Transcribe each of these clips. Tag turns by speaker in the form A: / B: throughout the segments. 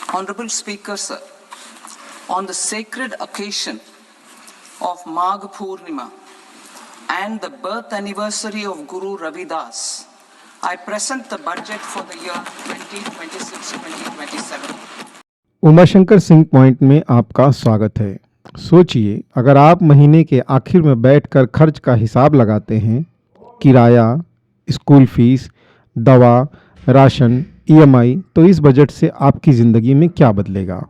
A: Honorable Speaker, sir, on the sacred occasion of Magh Purnima and the birth anniversary of Guru Ravidas, I present the budget for the year 2026-2027.
B: Umashankar Singh point में आपका स्वागत है। सोचिए, अगर आप महीने के आखिर में बैठकर खर्च का हिसाब लगाते हैं, किराया, स्कूल फीस, दवा, राशन, ईएमआई, तो इस बजट से आपकी ज़िंदगी में क्या बदलेगा?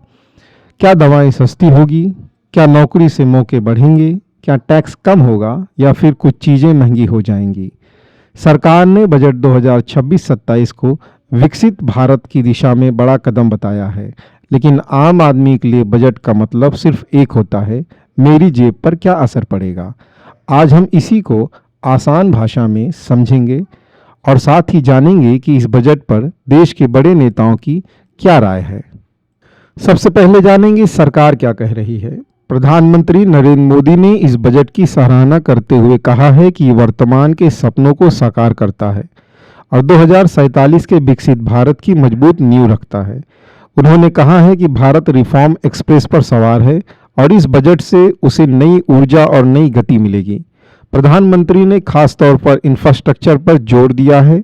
B: क्या दवाएं सस्ती होगी? क्या नौकरी से मौके बढ़ेंगे? क्या टैक्स कम होगा या फिर कुछ चीज़ें महंगी हो जाएंगी? सरकार ने बजट 2026-27 को विकसित भारत की दिशा में बड़ा कदम बताया है, लेकिन आम आदमी के लिए बजट का मतलब सिर्फ एक होता है, मेरी जेब पर क्या असर पड़ेगा। आज हम इसी को आसान भाषा में समझेंगे और साथ ही जानेंगे कि इस बजट पर देश के बड़े नेताओं की क्या राय है। सबसे पहले जानेंगे सरकार क्या कह रही है। प्रधानमंत्री नरेंद्र मोदी ने इस बजट की सराहना करते हुए कहा है कि वर्तमान के सपनों को साकार करता है और 2047 के विकसित भारत की मजबूत नींव रखता है। उन्होंने कहा है कि भारत रिफॉर्म एक्सप्रेस पर सवार है और इस बजट से उसे नई ऊर्जा और नई गति मिलेगी। प्रधानमंत्री ने खास तौर पर इंफ्रास्ट्रक्चर पर जोर दिया है।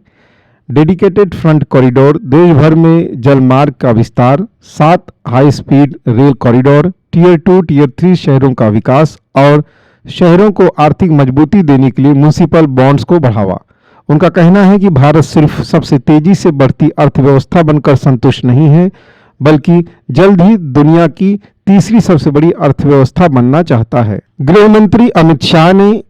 B: डेडिकेटेड फ्रंट कॉरिडोर, देश भर में जल मार्ग का विस्तार, 7 high speed rail corridor, tier 2, tier 3 शहरों का विकास और शहरों को आर्थिक मजबूती देने के लिए म्युनिसिपल बॉन्ड्स को बढ़ावा। उनका कहना है कि भारत सिर्फ सबसे तेजी से बढ़ती अर्थव्यवस्था बनकर संतुष्ट नहीं है, बल्कि जल्द ही दुनिया की तीसरी सबसे बड़ी अर्थव्यवस्था बनना चाहता है। गृह मंत्री अमित शाह ने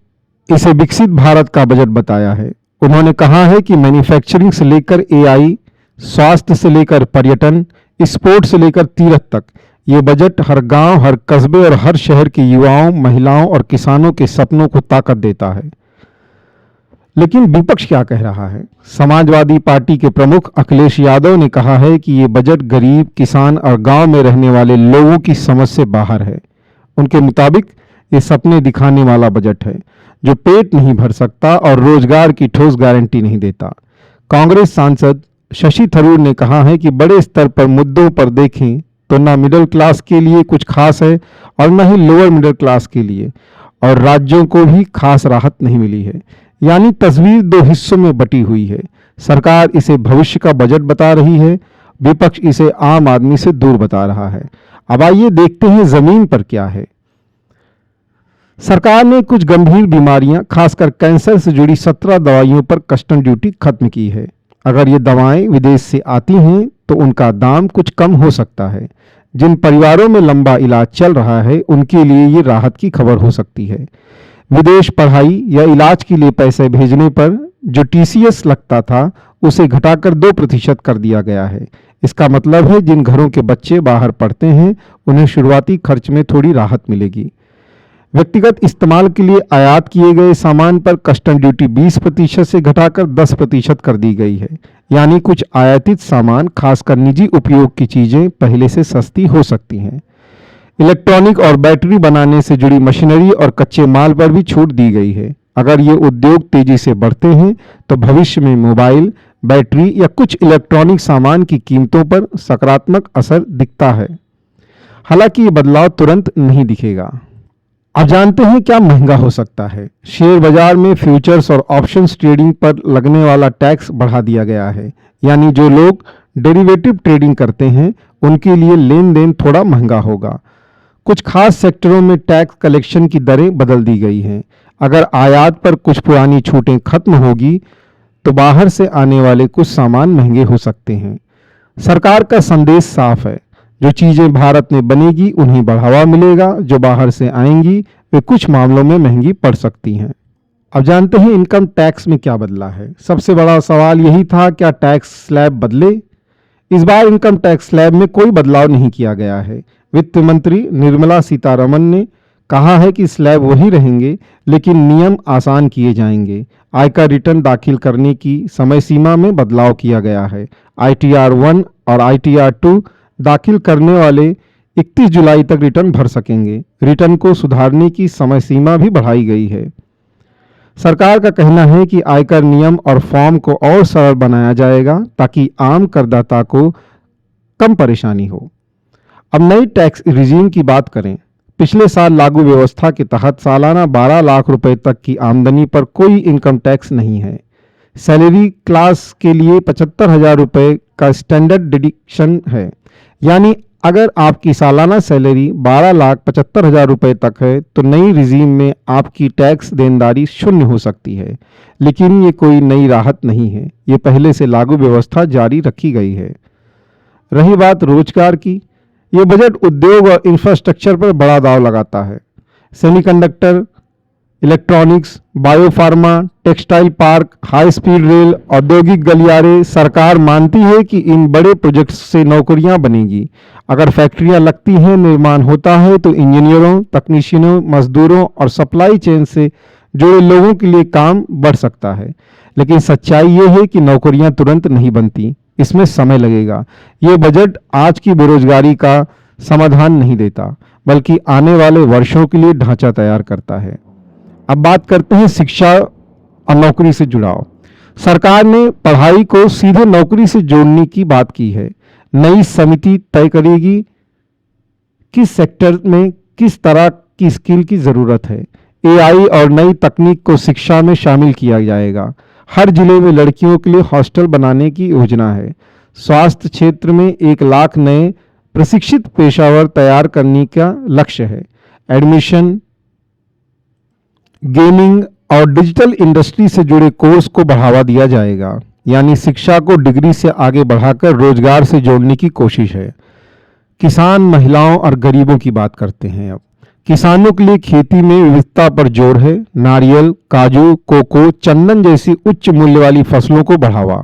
B: इसे विकसित भारत का बजट बताया है। उन्होंने कहा है कि मैन्युफैक्चरिंग से लेकर एआई, स्वास्थ्य से लेकर पर्यटन, स्पोर्ट्स से लेकर तीर्थ तक, ये बजट हर गांव, हर कस्बे और हर शहर के युवाओं, महिलाओं और किसानों के सपनों को ताकत देता है। लेकिन विपक्ष क्या कह रहा है? समाजवादी पार्टी के प्रमुख अखिलेश यादव ने कहा है कि ये बजट गरीब, किसान और गांव में रहने वाले लोगों की समझ से बाहर है। उनके मुताबिक ये सपने दिखाने वाला बजट है जो पेट नहीं भर सकता और रोजगार की ठोस गारंटी नहीं देता। कांग्रेस सांसद शशि थरूर ने कहा है कि बड़े स्तर पर मुद्दों पर देखें तो ना मिडिल क्लास के लिए कुछ खास है और न ही लोअर मिडिल क्लास के लिए, और राज्यों को भी खास राहत नहीं मिली है। यानी तस्वीर दो हिस्सों में बटी हुई है। सरकार इसे भविष्य का बजट बता रही है, विपक्ष इसे आम आदमी से दूर बता रहा है। अब आइए देखते हैं जमीन पर क्या है। सरकार ने कुछ गंभीर बीमारियां, खासकर कैंसर से जुड़ी 17 दवाइयों पर कस्टम ड्यूटी खत्म की है। अगर ये दवाएं विदेश से आती हैं तो उनका दाम कुछ कम हो सकता है। जिन परिवारों में लंबा इलाज चल रहा है उनके लिए ये राहत की खबर हो सकती है। विदेश पढ़ाई या इलाज के लिए पैसे भेजने पर जो टीसीएस लगता था उसे घटाकर 2% कर दिया गया है। इसका मतलब है जिन घरों के बच्चे बाहर पढ़ते हैं उन्हें शुरुआती खर्च में थोड़ी राहत मिलेगी। व्यक्तिगत इस्तेमाल के लिए आयात किए गए सामान पर कस्टम ड्यूटी 20% से घटाकर 10% कर दी गई है। यानी कुछ आयातित सामान, खासकर निजी उपयोग की चीजें, पहले से सस्ती हो सकती हैं। इलेक्ट्रॉनिक और बैटरी बनाने से जुड़ी मशीनरी और कच्चे माल पर भी छूट दी गई है। अगर ये उद्योग तेजी से बढ़ते हैं तो भविष्य में मोबाइल, बैटरी या कुछ इलेक्ट्रॉनिक सामान की कीमतों पर सकारात्मक असर दिखता है। हालांकि ये बदलाव तुरंत नहीं दिखेगा। अब जानते हैं क्या महंगा हो सकता है। शेयर बाजार में फ्यूचर्स और ऑप्शंस ट्रेडिंग पर लगने वाला टैक्स बढ़ा दिया गया है। यानी जो लोग डेरिवेटिव ट्रेडिंग करते हैं उनके लिए लेन देन थोड़ा महंगा होगा। कुछ खास सेक्टरों में टैक्स कलेक्शन की दरें बदल दी गई हैं। अगर आयात पर कुछ पुरानी छूटें खत्म होगी तो बाहर से आने वाले कुछ सामान महंगे हो सकते हैं। सरकार का संदेश साफ है, जो चीज़ें भारत में बनेगी उन्हें बढ़ावा मिलेगा, जो बाहर से आएंगी वे कुछ मामलों में महंगी पड़ सकती हैं। अब जानते हैं इनकम टैक्स में क्या बदला है। सबसे बड़ा सवाल यही था, क्या टैक्स स्लैब बदले? इस बार इनकम टैक्स स्लैब में कोई बदलाव नहीं किया गया है। वित्त मंत्री निर्मला सीतारमण ने कहा है कि स्लैब वही रहेंगे, लेकिन नियम आसान किए जाएंगे। आयकर रिटर्न दाखिल करने की समय सीमा में बदलाव किया गया है। ITR 1 और ITR 2 दाखिल करने वाले 31 जुलाई तक रिटर्न भर सकेंगे। रिटर्न को सुधारने की समय सीमा भी बढ़ाई गई है। सरकार का कहना है कि आयकर नियम और फॉर्म को और सरल बनाया जाएगा ताकि आम करदाता को कम परेशानी हो। अब नई टैक्स रिजीम की बात करें। पिछले साल लागू व्यवस्था के तहत सालाना 12 लाख रुपए तक की आमदनी पर कोई इनकम टैक्स नहीं है। सैलरी क्लास के लिए 75,000 रुपये का स्टैंडर्ड डिडक्शन है, यानी अगर आपकी सालाना सैलरी 12,75,000 रुपये तक है तो नई रिजीम में आपकी टैक्स देनदारी शून्य हो सकती है। लेकिन ये कोई नई राहत नहीं है, ये पहले से लागू व्यवस्था जारी रखी गई है। रही बात रोजगार की, ये बजट उद्योग और इंफ्रास्ट्रक्चर पर बड़ा दाव लगाता है। Semiconductor, electronics, biopharma, textile park, high speed rail, औद्योगिक गलियारे, सरकार मानती है कि इन बड़े प्रोजेक्ट्स से नौकरियां बनेगी। अगर फैक्ट्रियां लगती हैं, निर्माण होता है तो इंजीनियरों, तकनीशियनों, मजदूरों और सप्लाई चेन से जुड़े लोगों के लिए काम बढ़ सकता है। लेकिन सच्चाई ये है कि नौकरियां तुरंत नहीं बनती, इसमें समय लगेगा। ये बजट आज की बेरोजगारी का समाधान नहीं देता, बल्कि आने वाले वर्षों के लिए ढांचा तैयार करता है। अब बात करते हैं शिक्षा और नौकरी से जुड़ाव। सरकार ने पढ़ाई को सीधे नौकरी से जोड़ने की बात की है। नई समिति तय करेगी किस सेक्टर में किस तरह की स्किल की जरूरत है। एआई और नई तकनीक को शिक्षा में शामिल किया जाएगा। हर जिले में लड़कियों के लिए हॉस्टल बनाने की योजना है। स्वास्थ्य क्षेत्र में 1 लाख नए प्रशिक्षित पेशावर तैयार करने का लक्ष्य है। एडमिशन, गेमिंग और डिजिटल इंडस्ट्री से जुड़े कोर्स को बढ़ावा दिया जाएगा, यानी शिक्षा को डिग्री से आगे बढ़ाकर रोजगार से जोड़ने की कोशिश है। किसान, महिलाओं और गरीबों की बात करते हैं। अब किसानों के लिए खेती में विविधता पर जोर है। नारियल, काजू, कोको, चंदन जैसी उच्च मूल्य वाली फसलों को बढ़ावा।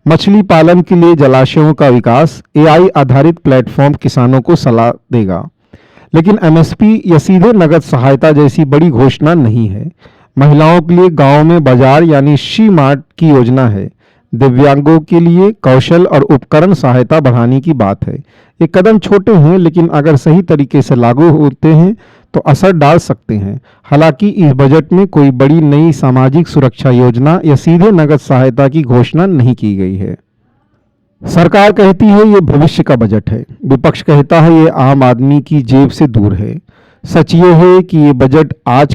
B: मछली पालन के लिए जलाशयों का विकास। एआई आधारित प्लेटफॉर्म किसानों को सलाह देगा। लेकिन एमएसपी या सीधे नगद सहायता जैसी बड़ी घोषणा नहीं है। महिलाओं के लिए गांव में बाजार यानी शी मार्ट की योजना है। दिव्यांगों के लिए कौशल और उपकरण सहायता बढ़ाने की बात है। ये कदम छोटे हैं, लेकिन अगर सही तरीके से लागू होते हैं तो असर डाल सकते हैं। हालांकि इस बजट में कोई बड़ी नई सामाजिक सुरक्षा योजना या सीधे नगद सहायता की घोषणा नहीं की गई है। सरकार कहती है ये भविष्य का बजट है, विपक्ष कहता है ये आम आदमी की जेब से दूर है। सच ये है कि ये बजट आज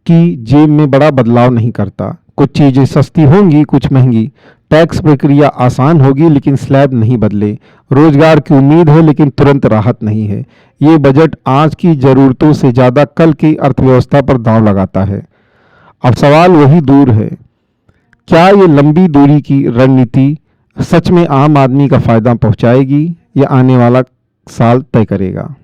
B: की जेब में बड़ा बदलाव नहीं करता। कुछ चीजें सस्ती होंगी, कुछ महंगी। टैक्स प्रक्रिया आसान होगी, लेकिन स्लैब नहीं बदले। रोजगार की उम्मीद है, लेकिन तुरंत राहत नहीं है। ये बजट आज की जरूरतों से ज्यादा कल की अर्थव्यवस्था पर दांव लगाता है। अब सवाल वही दूर है, क्या ये लंबी दूरी की रणनीति सच में आम आदमी का फायदा पहुंचाएगी या आने वाला साल तय करेगा।